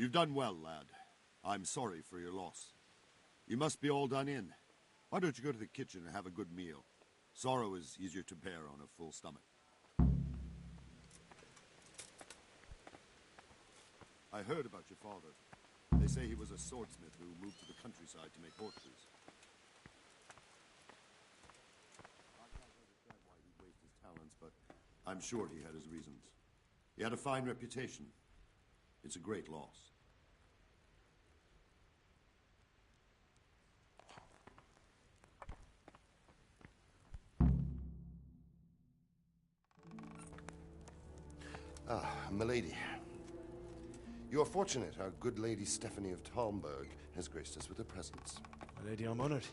You've done well, lad. I'm sorry for your loss. You must be all done in. Why don't you go to the kitchen and have a good meal? Sorrow is easier to bear on a full stomach. I heard about your father. They say he was a swordsmith who moved to the countryside to make horseshoes. I can't understand why he'd waste his talents, but I'm sure he had his reasons. He had a fine reputation. It's a great loss. Ah, milady. You are fortunate our good lady Stephanie of Talmberg has graced us with her presence. My lady, I'm honored.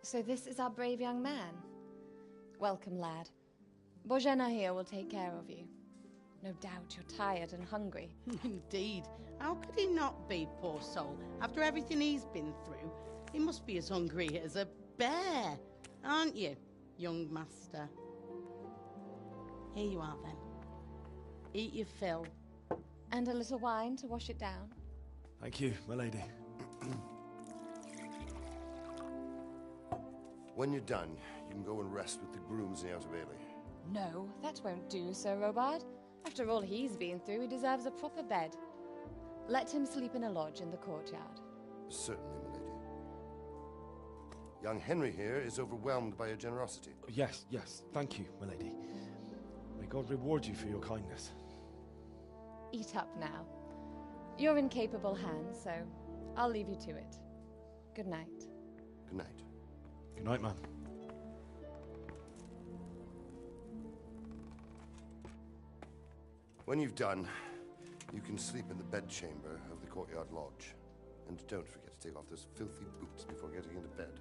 So this is our brave young man. Welcome, lad. Bozhena here will take care of you. No doubt you're tired and hungry. Indeed. How could he not be, poor soul? After everything he's been through, he must be as hungry as a bear. Aren't you, young master? Here you are, then. Eat your fill. And a little wine to wash it down. Thank you, my lady. When you're done, you can go and rest with the grooms in the Outer Bailey. No, that won't do, Sir Robard. After all he's been through, he deserves a proper bed. Let him sleep in a lodge in the courtyard. Certainly, milady. Young Henry here is overwhelmed by your generosity. Yes, yes. Thank you, my lady. May God reward you for your kindness. Eat up now. You're in capable hands, so I'll leave you to it. Good night. Good night. Good night, man. When you've done, you can sleep in the bedchamber of the courtyard lodge. And don't forget to take off those filthy boots before getting into bed.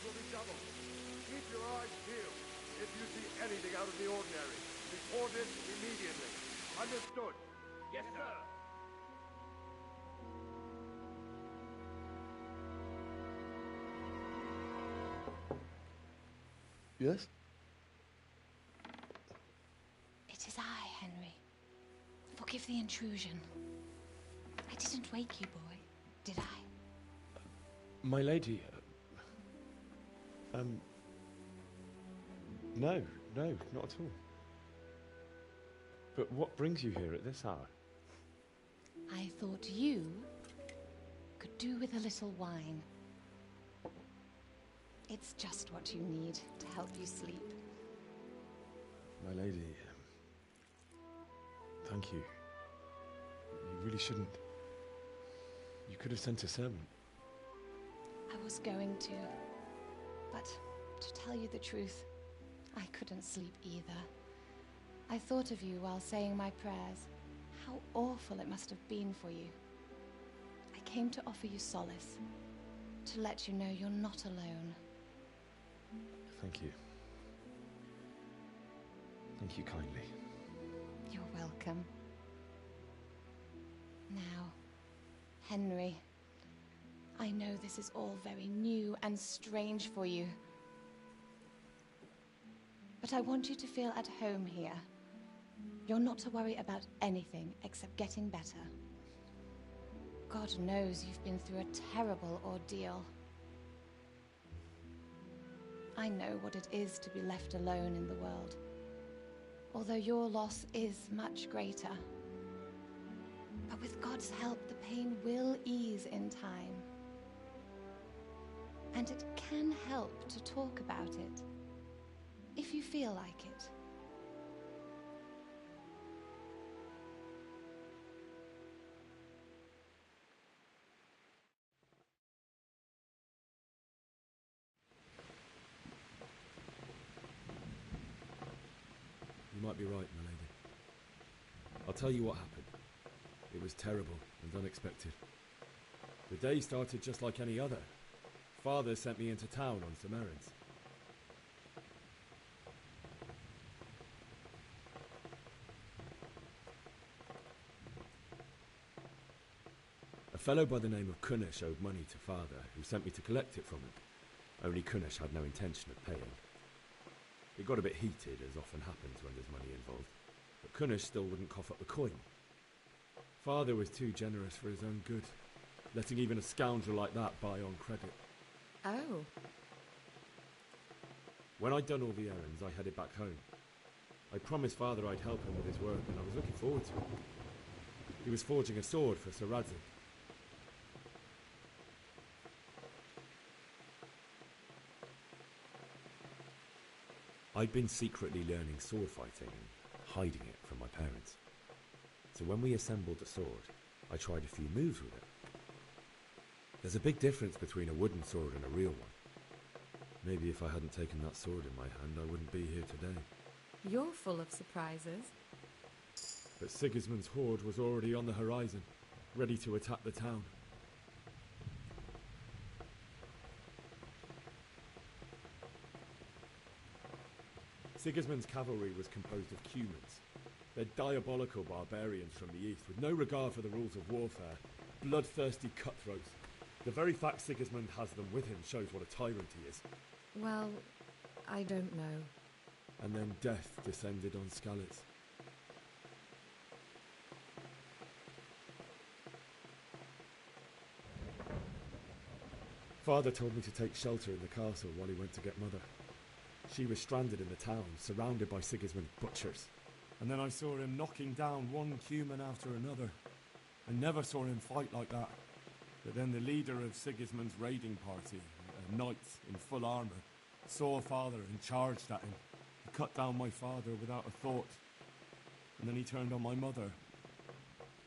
will be doubled. Keep your eyes peeled. If you see anything out of the ordinary, report it immediately. Understood? Yes, sir. Yes? It is I, Henry. Forgive the intrusion. I didn't wake you, boy, did I? My lady, no, not at all. But what brings you here at this hour? I thought you could do with a little wine. It's just what you need to help you sleep. My lady, thank you. You really shouldn't. You could have sent a servant. I was going to, but to tell you the truth, I couldn't sleep either. I thought of you while saying my prayers. How awful it must have been for you. I came to offer you solace, to let you know you're not alone. Thank you. Thank you kindly. You're welcome. Now, Henry, I know this is all very new and strange for you. But I want you to feel at home here. You're not to worry about anything except getting better. God knows you've been through a terrible ordeal. I know what it is to be left alone in the world, although your loss is much greater. But with God's help, the pain will ease in time. And it can help to talk about it, if you feel like it. You might be right, my lady. I'll tell you what happened. It was terrible and unexpected. The day started just like any other. Father sent me into town on some errands. A fellow by the name of Kunnish owed money to Father, who sent me to collect it from him. Only Kunnish had no intention of paying. It got a bit heated, as often happens when there's money involved, but Kunnish still wouldn't cough up the coin. Father was too generous for his own good, letting even a scoundrel like that buy on credit. Oh. When I'd done all the errands, I headed back home. I promised Father I'd help him with his work, and I was looking forward to it. He was forging a sword for Sir Radzig. I'd been secretly learning sword fighting and hiding it from my parents. So when we assembled the sword, I tried a few moves with it. There's a big difference between a wooden sword and a real one. Maybe if I hadn't taken that sword in my hand, I wouldn't be here today. You're full of surprises. But Sigismund's horde was already on the horizon, ready to attack the town. Sigismund's cavalry was composed of Cumans. They're diabolical barbarians from the east, with no regard for the rules of warfare, bloodthirsty cutthroats. The very fact Sigismund has them with him shows what a tyrant he is. Well, I don't know. And then death descended on Skalitz. Father told me to take shelter in the castle while he went to get Mother. She was stranded in the town, surrounded by Sigismund's butchers. And then I saw him knocking down one Cuman after another. I never saw him fight like that. But then the leader of Sigismund's raiding party, a knight in full armour, saw Father and charged at him. He cut down my father without a thought. And then he turned on my mother.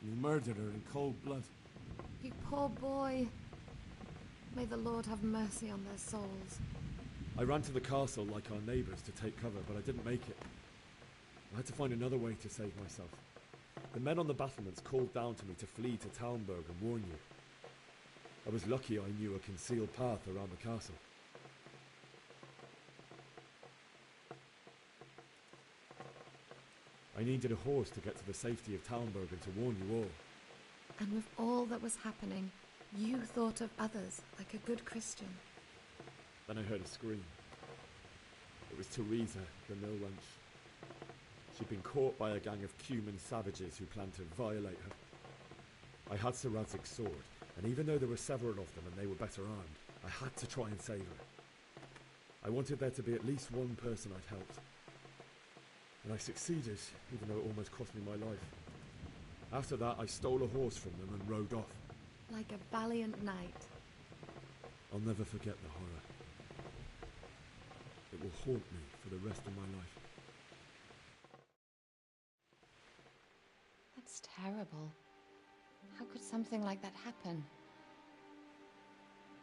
And he murdered her in cold blood. You poor boy. May the Lord have mercy on their souls. I ran to the castle like our neighbours to take cover, but I didn't make it. I had to find another way to save myself. The men on the battlements called down to me to flee to Talmberg and warn you. I was lucky I knew a concealed path around the castle. I needed a horse to get to the safety of Talmberg and to warn you all. And with all that was happening, you thought of others like a good Christian. Then I heard a scream. It was Teresa, the mill wench. She'd been caught by a gang of Cuman savages who planned to violate her. I had Sir Radzig's sword, and even though there were several of them and they were better armed, I had to try and save her. I wanted there to be at least one person I'd helped. And I succeeded, even though it almost cost me my life. After that, I stole a horse from them and rode off. Like a valiant knight. I'll never forget the horror. It will haunt me for the rest of my life. That's terrible. How could something like that happen?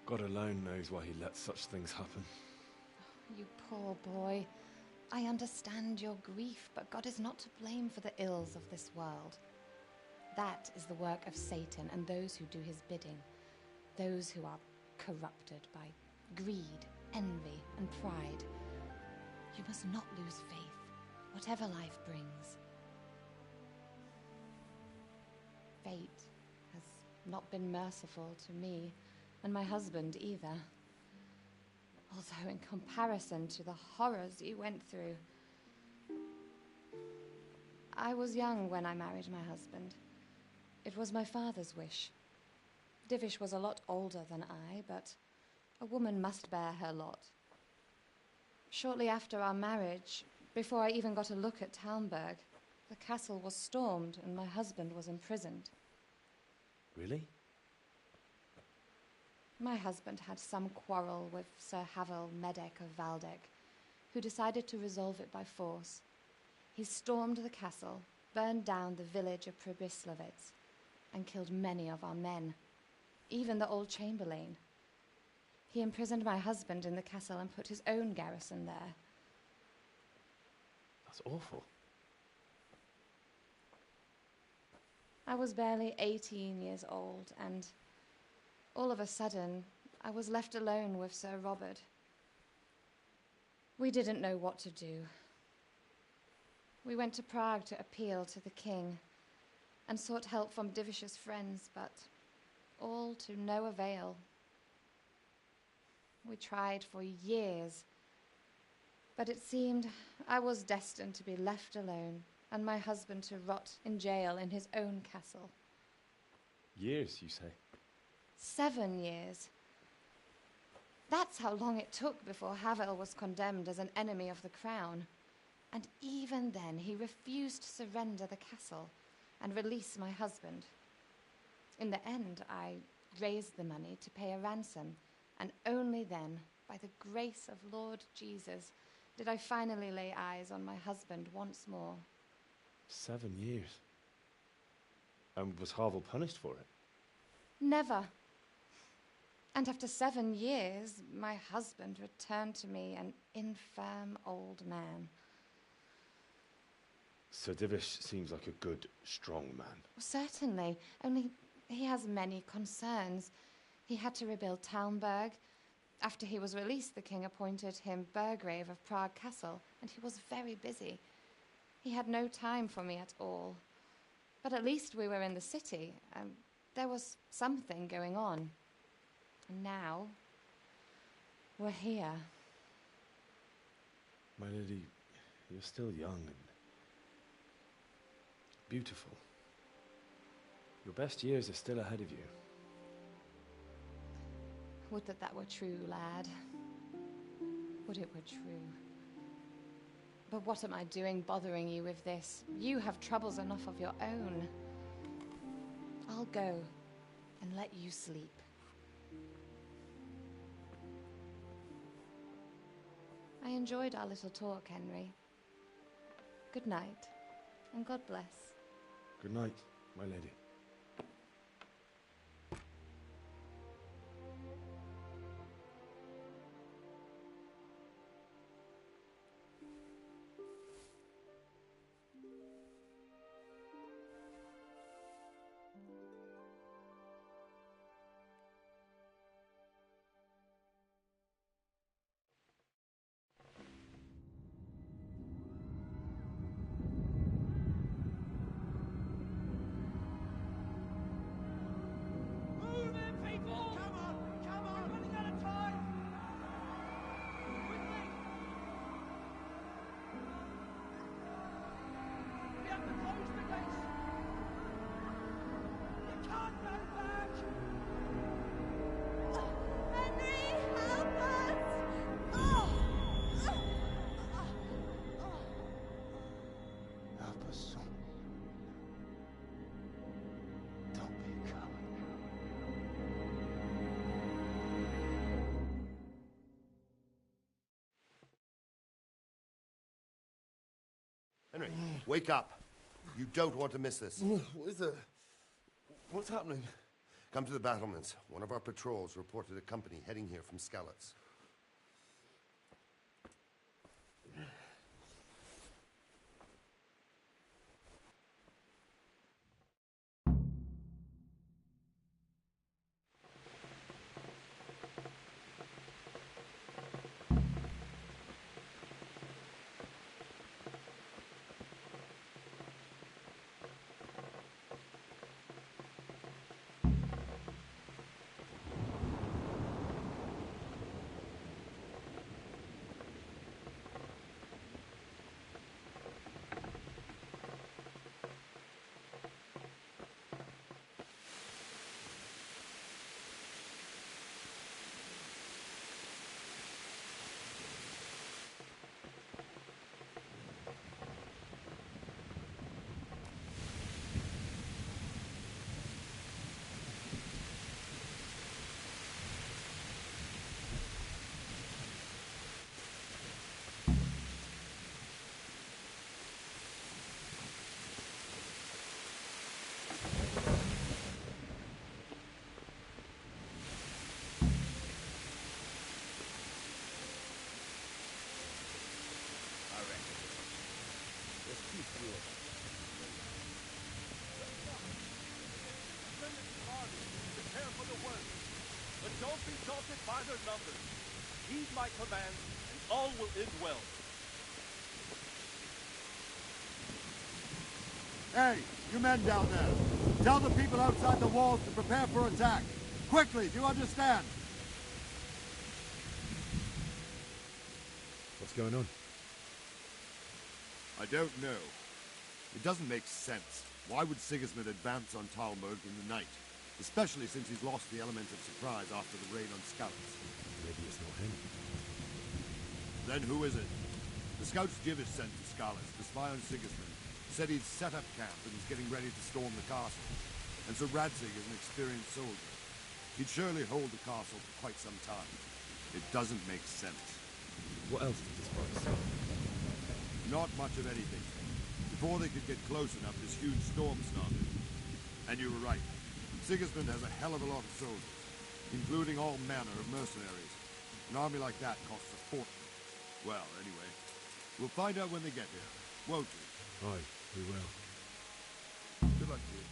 God alone knows why he lets such things happen. You poor boy. I understand your grief, but God is not to blame for the ills of this world. That is the work of Satan and those who do his bidding. Those who are corrupted by greed, envy, and pride. You must not lose faith, whatever life brings. Fate has not been merciful to me, and my husband either. Although in comparison to the horrors you went through. I was young when I married my husband. It was my father's wish. Divish was a lot older than I, but a woman must bear her lot. Shortly after our marriage, before I even got a look at Talmberg, the castle was stormed and my husband was imprisoned. Really? My husband had some quarrel with Sir Havel Medek of Valdek, who decided to resolve it by force. He stormed the castle, burned down the village of Pribyslavitz, and killed many of our men, even the old chamberlain. He imprisoned my husband in the castle and put his own garrison there. That's awful. I was barely 18 years old, and all of a sudden, I was left alone with Sir Robert. We didn't know what to do. We went to Prague to appeal to the king and sought help from Divish's friends, but all to no avail. We tried for years, but it seemed I was destined to be left alone and my husband to rot in jail in his own castle. Years, you say? 7 years. That's how long it took before Havel was condemned as an enemy of the crown. And even then, he refused to surrender the castle and release my husband. In the end, I raised the money to pay a ransom, and only then, by the grace of Lord Jesus, did I finally lay eyes on my husband once more. 7 years? And was Havel punished for it? Never. And after 7 years, my husband returned to me an infirm old man. Sir Divish seems like a good, strong man. Certainly, only he has many concerns. He had to rebuild Talmberg. After he was released, the king appointed him Burgrave of Prague Castle, and he was very busy. He had no time for me at all. But at least we were in the city, and there was something going on. And now, we're here. My lady, you're still young and beautiful. Your best years are still ahead of you. Would that that were true, lad. Would it were true. But what am I doing bothering you with this? You have troubles enough of your own. I'll go and let you sleep. I enjoyed our little talk, Henry. Good night, and God bless. Good night, my lady. Henry, wake up. You don't want to miss this. What is it? What's happening? Come to the battlements. One of our patrols reported a company heading here from Skalitz. Prepare for the worst, but don't be daunted by their numbers. Heed my command, and all will end well. Hey, you men down there. Tell the people outside the walls to prepare for attack. Quickly, do you understand? What's going on? I don't know. It doesn't make sense. Why would Sigismund advance on Talmberg in the night? Especially since he's lost the element of surprise after the raid on Skalitz. Maybe it's not him. Then who is it? The scouts Jivish sent to Skalitz to spy on Sigismund said he'd set up camp and was getting ready to storm the castle. And so Radzig is an experienced soldier. He'd surely hold the castle for quite some time. It doesn't make sense. What else did the spies say? Not much of anything. Before they could get close enough, this huge storm started. And you were right. Sigismund has a hell of a lot of soldiers, including all manner of mercenaries. An army like that costs a fortune. Well, anyway, we'll find out when they get here, won't we? Aye, we will. Good luck to you.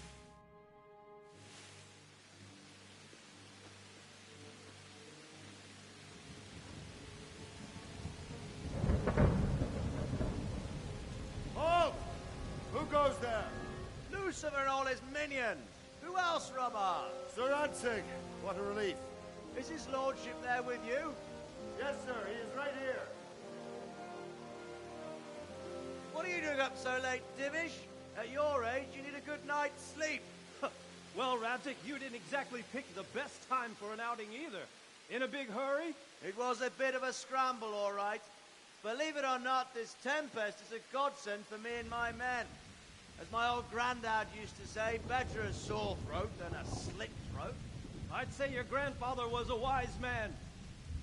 Halt! Who goes there? Lucifer and all his minions! Who else, Robber? Sir Radzig! What a relief. Is his lordship there with you? Yes, sir, he is right here. What are you doing up so late, Divish? At your age, you need a good night's sleep. Well, Radzig, you didn't exactly pick the best time for an outing either. In a big hurry? It was a bit of a scramble, all right. Believe it or not, this tempest is a godsend for me and my men. As my old granddad used to say, better a sore throat than a slit throat. I'd say your grandfather was a wise man.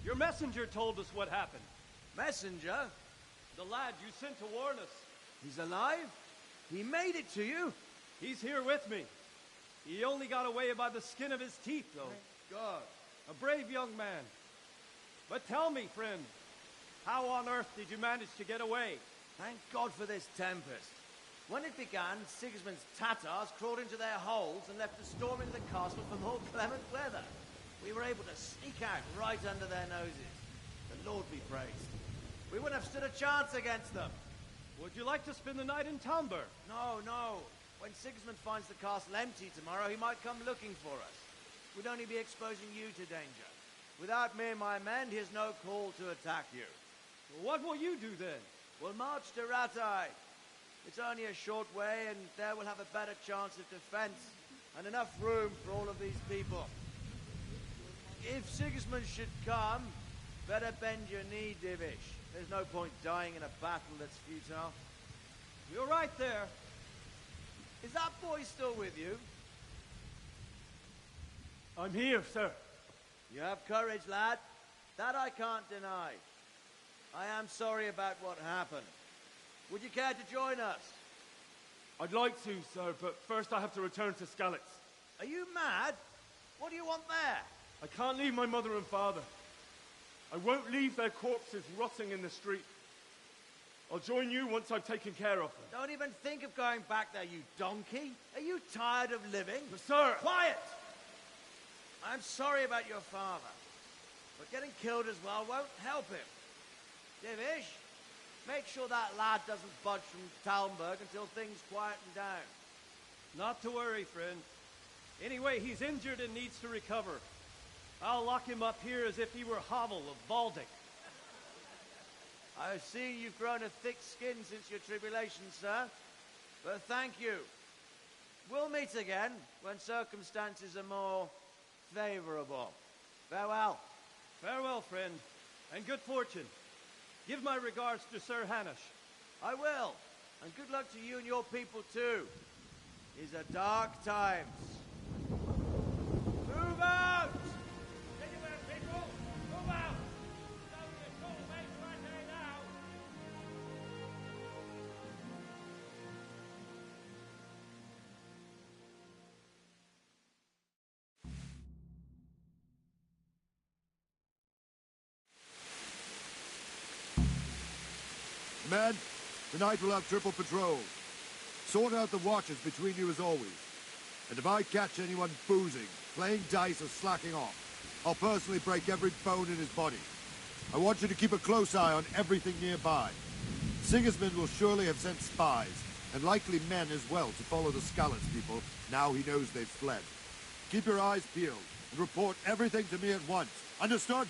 Your messenger told us what happened. Messenger? The lad you sent to warn us. He's alive? He made it to you? He's here with me. He only got away by the skin of his teeth, though. Thank God. A brave young man. But tell me, friend, how on earth did you manage to get away? Thank God for this tempest. When it began, Sigismund's Tatars crawled into their holes and left us storming the castle for more clement weather. We were able to sneak out right under their noses. The Lord be praised. We wouldn't have stood a chance against them. Would you like to spend the night in Talmberg? No, no. When Sigismund finds the castle empty tomorrow, he might come looking for us. We'd only be exposing you to danger. Without me and my men, he has no call to attack you. What will you do then? We'll march to Ratai. It's only a short way, and there we'll have a better chance of defense and enough room for all of these people. If Sigismund should come, better bend your knee, Divish. There's no point dying in a battle that's futile. You're right there. Is that boy still with you? I'm here, sir. You have courage, lad. That I can't deny. I am sorry about what happened. Would you care to join us? I'd like to, sir, but first I have to return to Skalitz. Are you mad? What do you want there? I can't leave my mother and father. I won't leave their corpses rotting in the street. I'll join you once I've taken care of them. Don't even think of going back there, you donkey. Are you tired of living? But sir! Quiet! I'm sorry about your father, but getting killed as well won't help him. Divish, make sure that lad doesn't budge from Talmberg until things quieten down. Not to worry, friend. Anyway, he's injured and needs to recover. I'll lock him up here as if he were Havel of Baldic. I've seen you've grown a thick skin since your tribulation, sir. But thank you. We'll meet again when circumstances are more favorable. Farewell. Farewell, friend, and good fortune. Give my regards to Sir Hanush. I will. And good luck to you and your people, too. These are dark times. Move out! Anywhere, people! Move out! Don't be a cold mate right there now! Men, tonight we'll have triple patrol. Sort out the watches between you as always. And if I catch anyone boozing, playing dice or slacking off, I'll personally break every bone in his body. I want you to keep a close eye on everything nearby. Sigismund will surely have sent spies, and likely men as well, to follow the Skalitz people now he knows they've fled. Keep your eyes peeled, and report everything to me at once. Understood?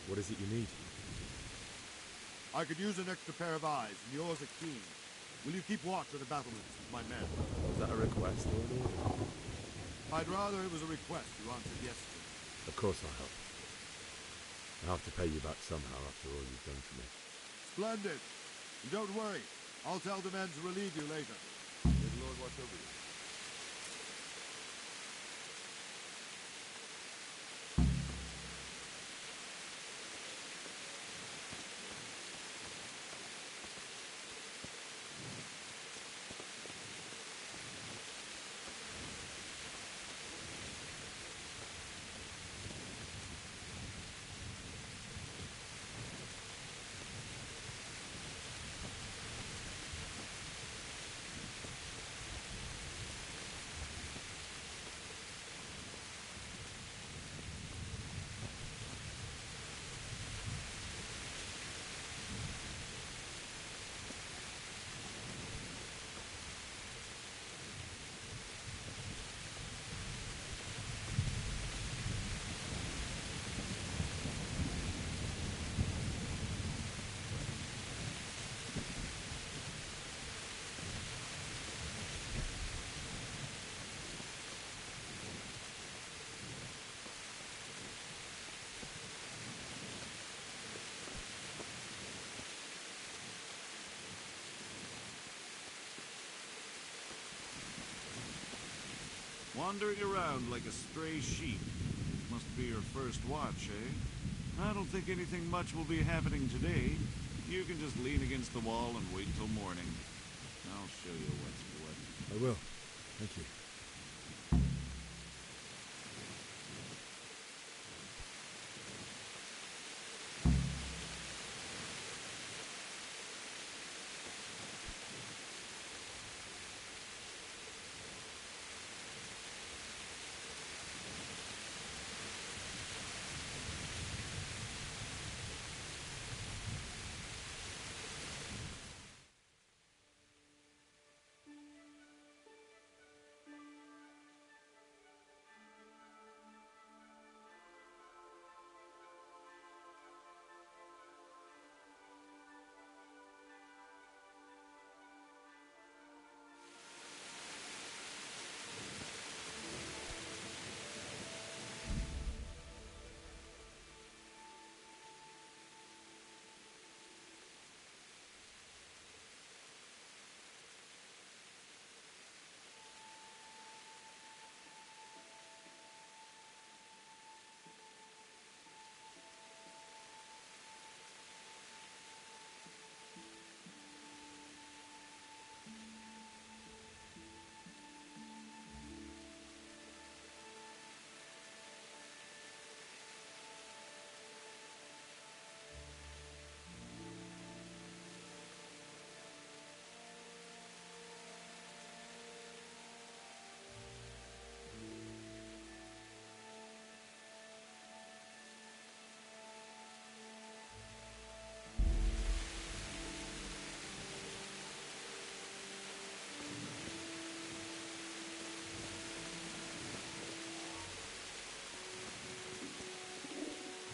What is it you need? I could use an extra pair of eyes, and yours are keen. Will you keep watch on the battlements with my men? Is that a request or an order? I'd rather it was a request you answered yes to. Of course I'll help. I have to pay you back somehow after all you've done for me. Splendid. And don't worry. I'll tell the men to relieve you later. May the Lord watch over you. Wandering around like a stray sheep. Must be your first watch, eh? I don't think anything much will be happening today. You can just lean against the wall and wait till morning. I'll show you what's what. I will. Thank you.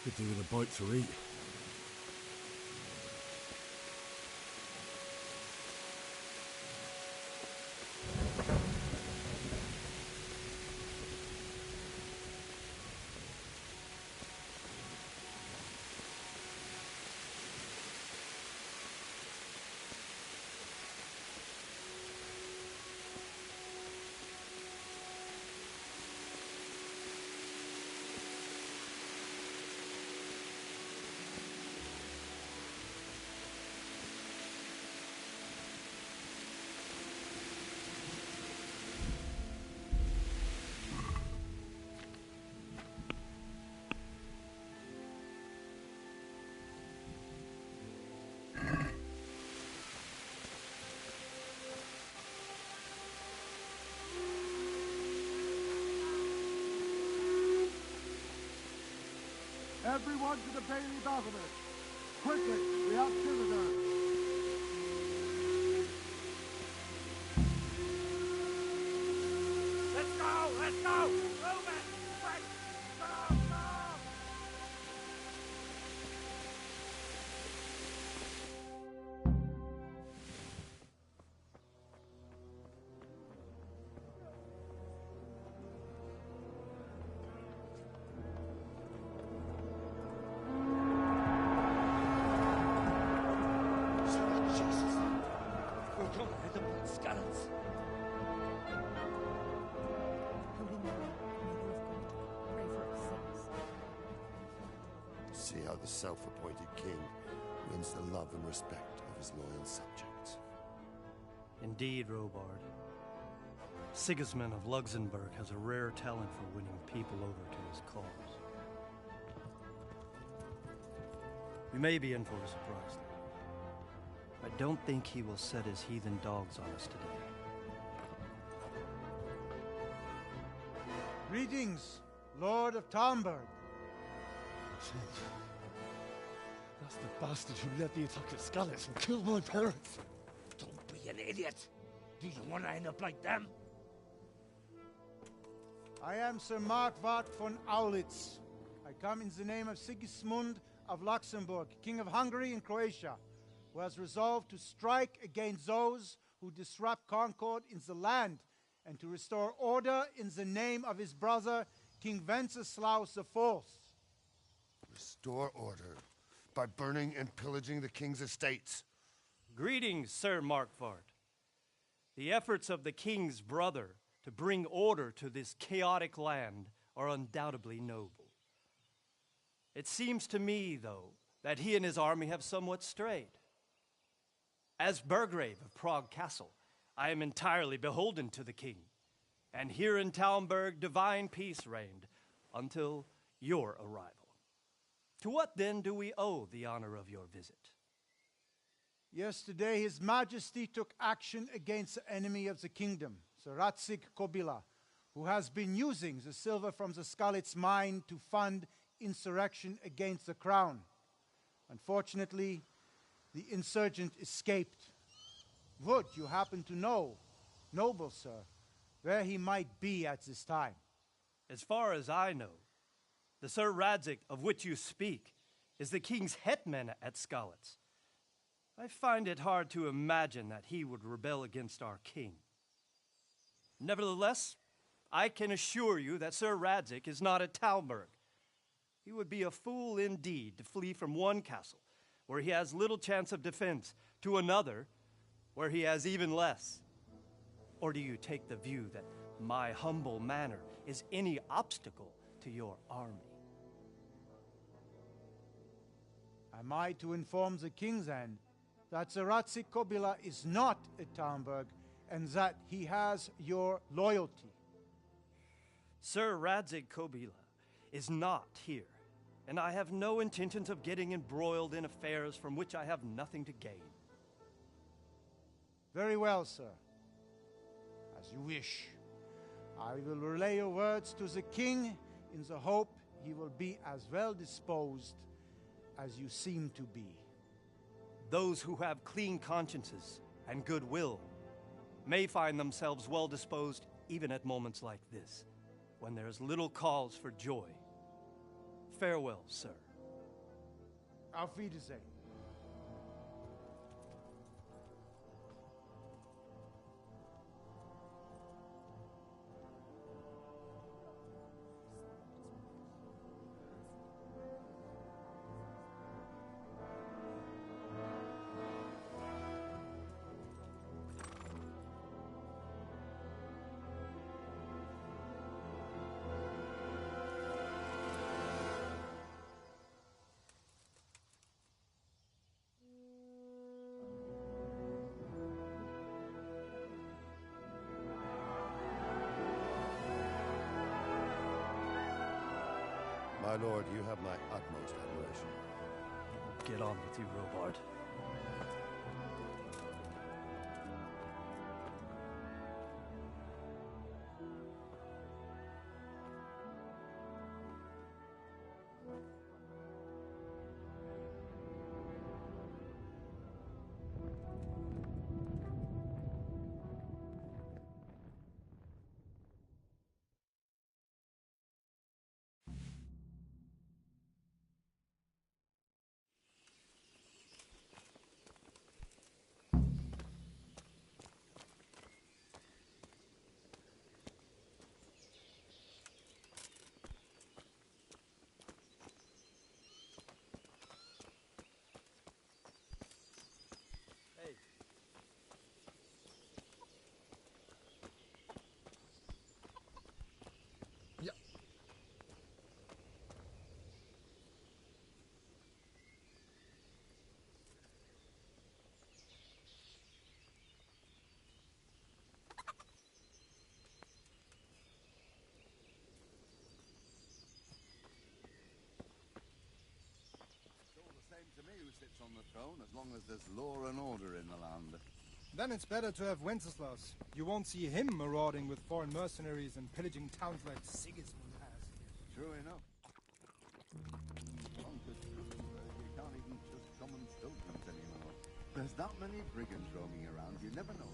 Could do with a bite to eat. Everyone to the Bailey Battlement. Quickly, we have visitors. Let's go! Let's go! Move it! Quick! Go! Go! See how the self-appointed king wins the love and respect of his loyal subjects. Indeed, Robard. Sigismund of Luxembourg has a rare talent for winning people over to his cause. We may be in for a surprise, though. I don't think he will set his heathen dogs on us today. Greetings, Lord of Talmberg. That's the bastard who led the attack at Scallis and killed my parents. Don't be an idiot. Do you want to end up like them? I am Sir Markwart von Aulitz. I come in the name of Sigismund of Luxembourg, King of Hungary and Croatia, who has resolved to strike against those who disrupt concord in the land and to restore order in the name of his brother, King Wenceslaus IV. Restore order by burning and pillaging the king's estates. Greetings, Sir Markwart. The efforts of the king's brother to bring order to this chaotic land are undoubtedly noble. It seems to me, though, that he and his army have somewhat strayed. As Burgrave of Prague Castle, I am entirely beholden to the king, and here in Talmberg divine peace reigned until your arrival. To what then do we owe the honor of your visit? Yesterday, His Majesty took action against the enemy of the kingdom, Sir Radzig Kobyla, who has been using the silver from the Skalitz mine to fund insurrection against the crown. Unfortunately, the insurgent escaped. Would you happen to know, noble sir, where he might be at this time? As far as I know, the Sir Radzig of which you speak is the king's hetman at Skalitz. I find it hard to imagine that he would rebel against our king. Nevertheless, I can assure you that Sir Radzig is not at Talmberg. He would be a fool indeed to flee from one castle, where he has little chance of defense, to another, where he has even less. Or do you take the view that my humble manner is any obstacle to your army? Am I to inform the king then that Sir Radzig Kobyla is not at Talmberg and that he has your loyalty? Sir Radzig Kobyla is not here, and I have no intentions of getting embroiled in affairs from which I have nothing to gain. Very well, sir. As you wish. I will relay your words to the king in the hope he will be as well disposed as you seem to be. Those who have clean consciences and goodwill may find themselves well disposed even at moments like this, when there is little cause for joy. Farewell, sir. Auf Wiedersehen. My lord, you have my utmost admiration. Get on with you, Robard. To me who sits on the throne, as long as there's law and order in the land. Then it's better to have Wenceslaus. You won't see him marauding with foreign mercenaries and pillaging towns like Sigismund has. True enough. Conquered Christendom, you can't even trust common pilgrims anymore. There's that many brigands roaming around, you never know